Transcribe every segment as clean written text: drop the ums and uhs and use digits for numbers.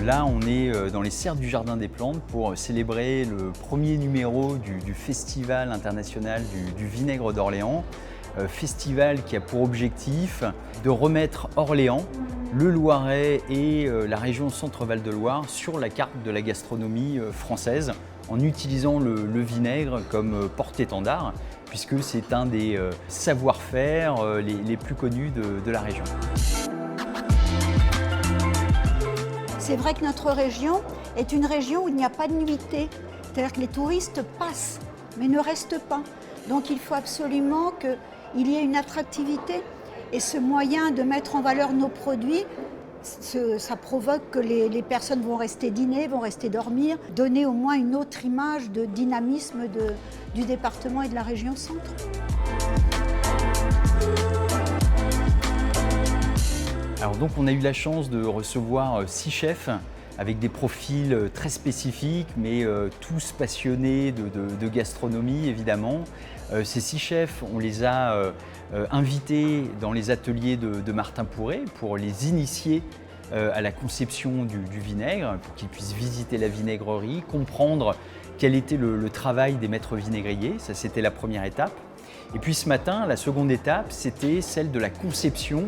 Là, on est dans les serres du Jardin des Plantes pour célébrer le premier numéro du Festival international du vinaigre d'Orléans. Festival qui a pour objectif de remettre Orléans, le Loiret et la région Centre-Val de Loire sur la carte de la gastronomie française en utilisant le vinaigre comme porte-étendard, puisque c'est un des savoir-faire les plus connus de la région. C'est vrai que notre région est une région où il n'y a pas de nuitée. C'est-à-dire que les touristes passent, mais ne restent pas. Donc il faut absolument qu'il y ait une attractivité. Et ce moyen de mettre en valeur nos produits, ça provoque que les personnes vont rester dîner, vont rester dormir, donner au moins une autre image de dynamisme du département et de la région centre. Alors donc on a eu la chance de recevoir 6 chefs avec des profils très spécifiques, mais tous passionnés de gastronomie évidemment. Ces 6 chefs, on les a invités dans les ateliers de Martin Pourret pour les initier à la conception du vinaigre, pour qu'ils puissent visiter la vinaigrerie, comprendre quel était le travail des maîtres vinaigriers. Ça, c'était la première étape. Et puis ce matin, la seconde étape, c'était celle de la conception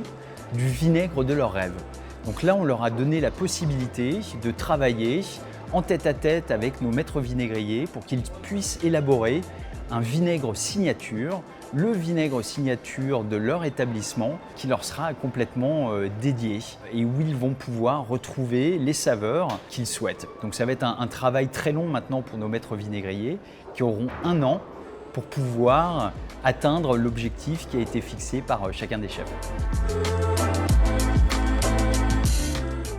du vinaigre de leurs rêves. Donc là, on leur a donné la possibilité de travailler en tête-à-tête avec nos maîtres vinaigriers pour qu'ils puissent élaborer un vinaigre signature, le vinaigre signature de leur établissement qui leur sera complètement dédié et où ils vont pouvoir retrouver les saveurs qu'ils souhaitent. Donc ça va être un travail très long maintenant pour nos maîtres vinaigriers qui auront 1 an pour pouvoir atteindre l'objectif qui a été fixé par chacun des chefs.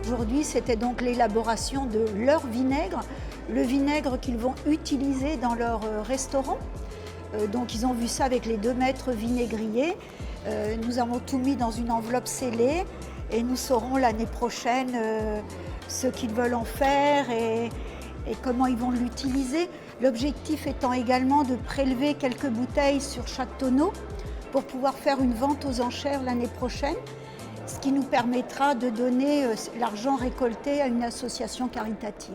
Aujourd'hui, c'était donc l'élaboration de leur vinaigre, le vinaigre qu'ils vont utiliser dans leur restaurant. Donc ils ont vu ça avec les 2 maîtres vinaigriers. Nous avons tout mis dans une enveloppe scellée et nous saurons l'année prochaine ce qu'ils veulent en faire et comment ils vont l'utiliser. L'objectif étant également de prélever quelques bouteilles sur chaque tonneau pour pouvoir faire une vente aux enchères l'année prochaine, ce qui nous permettra de donner l'argent récolté à une association caritative.